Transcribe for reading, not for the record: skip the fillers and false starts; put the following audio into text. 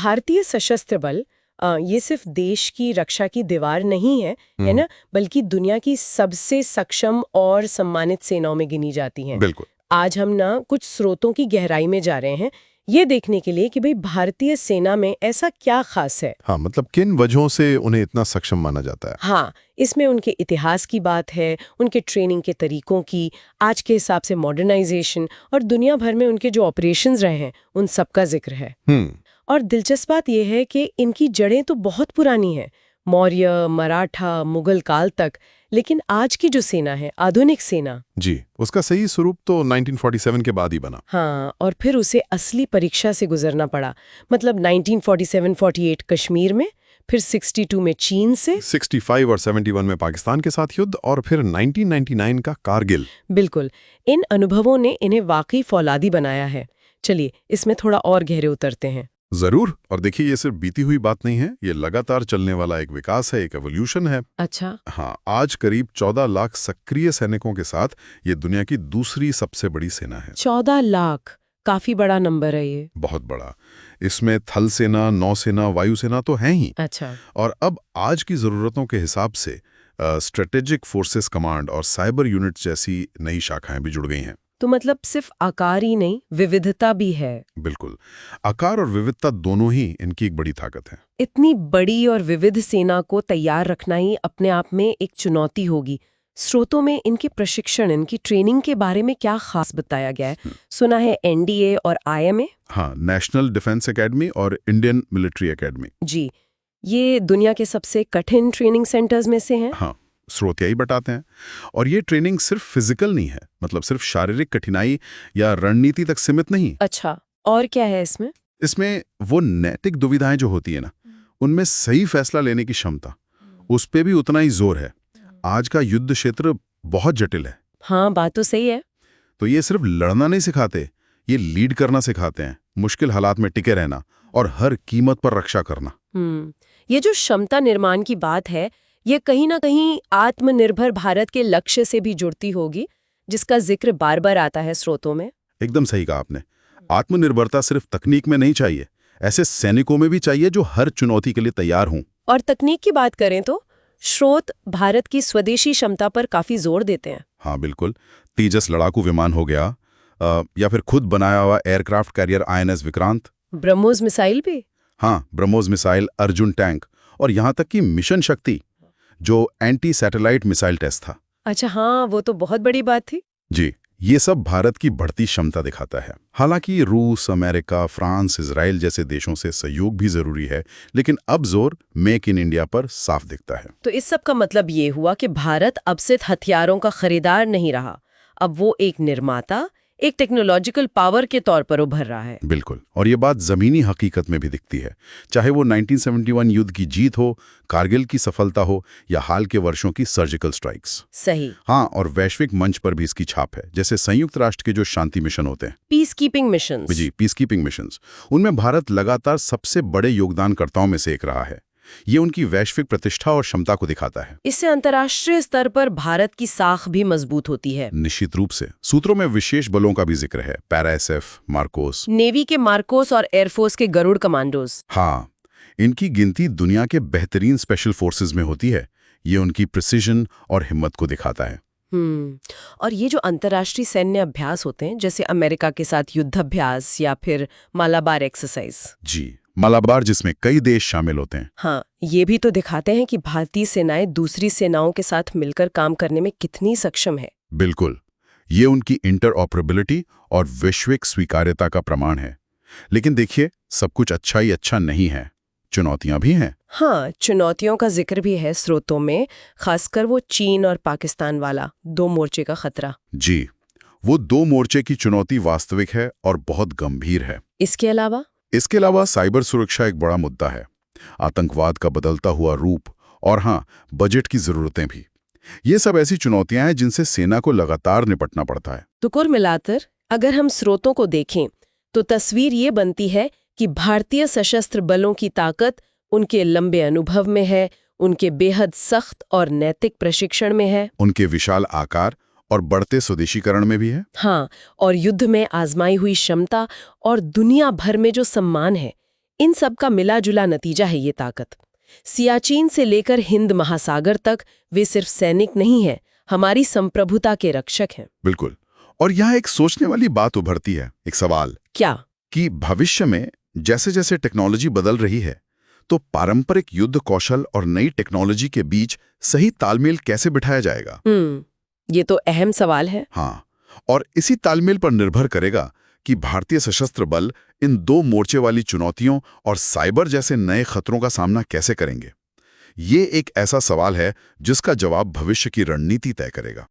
भारतीय सशस्त्र बल ये सिर्फ देश की रक्षा की दीवार नहीं है ना, बल्कि दुनिया की सबसे सक्षम और सम्मानित सेनाओं में गिनी जाती हैं। बिल्कुल। आज हम ना कुछ स्रोतों की गहराई में जा रहे हैं, ये देखने के लिए कि भाई भारतीय सेना में ऐसा क्या खास है। हाँ, मतलब किन वजहों से उन्हें इतना सक्षम माना जाता है। हाँ, इसमें उनके इतिहास की बात है, उनके ट्रेनिंग के तरीकों की, आज के हिसाब से मॉडर्नाइजेशन और दुनिया भर में उनके जो ऑपरेशंस रहे हैं उन सब का जिक्र है। और दिलचस्प बात यह है कि इनकी जड़ें तो बहुत पुरानी हैं, मौर्य, मराठा, मुगल काल तक। लेकिन आज की जो सेना है, आधुनिक सेना जी, उसका सही स्वरूप तो 1947 के बाद ही बना। हाँ, और फिर उसे असली परीक्षा से गुजरना पड़ा। मतलब 1947-48 कश्मीर में, फिर 62 में चीन से, 65 और 71 में पाकिस्तान के साथ युद्ध, और फिर 1999 का कारगिल। बिल्कुल, इन अनुभवों ने इन्हें वाकई फौलादी बनाया है। चलिए इसमें थोड़ा और गहरे उतरते हैं। जरूर। और देखिए, ये सिर्फ बीती हुई बात नहीं है, ये लगातार चलने वाला एक विकास है, एक एवोल्यूशन है। अच्छा। हाँ, आज करीब 14 लाख सक्रिय सैनिकों के साथ ये दुनिया की दूसरी सबसे बड़ी सेना है। 14 लाख, काफी बड़ा नंबर है ये। बहुत बड़ा। इसमें थल सेना, नौसेना, वायुसेना तो है ही। अच्छा। और अब आज की जरूरतों के हिसाब से स्ट्रेटेजिक फोर्सेस कमांड और साइबर यूनिट जैसी नई शाखाएं भी जुड़ गई हैं। तो मतलब सिर्फ आकार ही नहीं, विविधता भी है। बिल्कुल, आकार और विविधता दोनों ही इनकी एक बड़ी ताकत है। इतनी बड़ी और विविध सेना को तैयार रखना ही अपने आप में एक चुनौती होगी। स्रोतों में इनके प्रशिक्षण, इनकी ट्रेनिंग के बारे में क्या खास बताया गया है? सुना है एनडीए और आईएमए। हाँ, नेशनल डिफेंस एकेडमी और इंडियन मिलिट्री एकेडमी। जी, ये दुनिया के सबसे कठिन ट्रेनिंग सेंटर्स में से हैं। हाँ, स्रोत यही बताते हैं। और ये ट्रेनिंग सिर्फ फिजिकल नहीं है, मतलब सिर्फ शारीरिक कठिनाई या रणनीति तक सीमित नहीं। अच्छा, और क्या है इसमें? इसमें वो नैतिक दुविधाएं जो होती है ना, उनमें सही फैसला लेने की क्षमता, उस पे भी उतना ही जोर है। आज का युद्ध क्षेत्र बहुत जटिल है। हाँ, बात तो सही है। तो ये सिर्फ लड़ना नहीं सिखाते, ये लीड करना सिखाते हैं, मुश्किल हालात में टिके रहना और हर कीमत पर रक्षा करना। ये जो क्षमता निर्माण की बात है, ये कहीं ना कहीं आत्मनिर्भर भारत के लक्ष्य से भी जुड़ती होगी, जिसका जिक्र बार बार आता है स्रोतों में। एकदम सही कहा आपने। आत्मनिर्भरता सिर्फ तकनीक में नहीं चाहिए, ऐसे सैनिकों में भी चाहिए जो हर चुनौती के लिए तैयार हों। और तकनीक की बात करें तो स्रोत भारत की स्वदेशी क्षमता पर काफी जोर देते हैं। हाँ बिल्कुल, तेजस लड़ाकू विमान हो गया, या फिर खुद बनाया हुआ aircraft carrier INS Vikrant, BrahMos missile भी। हाँ, ब्रह्मोस मिसाइल, अर्जुन टैंक, और यहाँ तक कि मिशन शक्ति जो एंटी सैटेलाइट मिसाइल टेस्ट था। अच्छा हाँ, वो तो बहुत बड़ी बात थी। जी, ये सब भारत की बढ़ती क्षमता दिखाता है। हालांकि रूस, अमेरिका, फ्रांस, इजराइल जैसे देशों से सहयोग भी जरूरी है, लेकिन अब जोर मेक इन इंडिया पर साफ दिखता है। तो इस सब का मतलब ये हुआ कि भारत अब सिर्फ हथियारों का खरीदार नहीं रहा, अब वो एक निर्माता, एक टेक्नोलॉजिकल पावर के तौर पर उभर रहा है। बिल्कुल, और ये बात जमीनी हकीकत में भी दिखती है, चाहे वो 1971 युद्ध की जीत हो, कारगिल की सफलता हो, या हाल के वर्षों की सर्जिकल स्ट्राइक्स। सही। हाँ, और वैश्विक मंच पर भी इसकी छाप है, जैसे संयुक्त राष्ट्र के जो शांति मिशन होते हैं, पीस कीपिंग मिशंस। जी, पीस कीपिंग मिशंस, उनमें भारत लगातार सबसे बड़े योगदानकर्ताओं में से एक रहा है। ये उनकी वैश्विक प्रतिष्ठा और क्षमता को दिखाता है। इससे अंतर्राष्ट्रीय स्तर पर भारत की साख भी मजबूत होती है। निश्चित रूप से। सूत्रों में विशेष बलों का भी जिक्र है, पैरा एसएफ, मार्कोस, नेवी के मार्कोस और एयरफोर्स के गरुड़ कमांडोज। हाँ, इनकी गिनती दुनिया के बेहतरीन स्पेशल फोर्सेज में होती है। ये उनकी प्रिसीजन और हिम्मत को दिखाता है। और ये जो अंतर्राष्ट्रीय सैन्य अभ्यास होते हैं, जैसे अमेरिका के साथ युद्धाभ्यास या फिर मालाबार एक्सरसाइज। जी, मालाबार, जिसमें कई देश शामिल होते हैं। हाँ, ये भी तो दिखाते हैं कि भारतीय सेनाएं दूसरी सेनाओं के साथ मिलकर काम करने में कितनी सक्षम है। बिल्कुल, ये उनकी इंटरऑपरेबिलिटी और वैश्विक स्वीकार्यता का प्रमाण है। लेकिन देखिए, सब कुछ अच्छा ही अच्छा नहीं है, चुनौतियां भी हैं। हाँ, चुनौतियों का जिक्र भी है स्रोतों में, खासकर वो चीन और पाकिस्तान वाला 2 मोर्चे का खतरा। जी, वो 2 मोर्चे की चुनौती वास्तविक है और बहुत गंभीर है। इसके अलावा साइबर सुरक्षा एक बड़ा मुद्दा है, आतंकवाद का बदलता हुआ रूप, और हाँ, बजट की जरूरतें भी। ये सब ऐसी चुनौतियां हैं जिनसे सेना को लगातार निपटना पड़ता है। तो कुल मिलाकर अगर हम स्रोतों को देखें तो तस्वीर ये बनती है कि भारतीय सशस्त्र बलों की ताकत उनके लंबे अनुभव में है, उनके बेहद सख्त और नैतिक प्रशिक्षण में है, उनके विशाल आकार और बढ़ते स्वदेशीकरण में भी है। हाँ, और युद्ध में आजमाई हुई क्षमता और दुनिया भर में जो सम्मान है, इन सब का मिला जुला नतीजा है ये ताकत। सियाचिन से लेकर हिंद महासागर तक वे सिर्फ सैनिक नहीं है, हमारी संप्रभुता के रक्षक हैं। बिल्कुल। और यहाँ एक सोचने वाली बात उभरती है, एक सवाल। क्या? कि भविष्य में जैसे जैसे टेक्नोलॉजी बदल रही है, तो पारंपरिक युद्ध कौशल और नई टेक्नोलॉजी के बीच सही तालमेल कैसे बिठाया जाएगा? ये तो अहम सवाल है। हाँ, और इसी तालमेल पर निर्भर करेगा कि भारतीय सशस्त्र बल इन दो मोर्चे वाली चुनौतियों और साइबर जैसे नए खतरों का सामना कैसे करेंगे। ये एक ऐसा सवाल है जिसका जवाब भविष्य की रणनीति तय करेगा।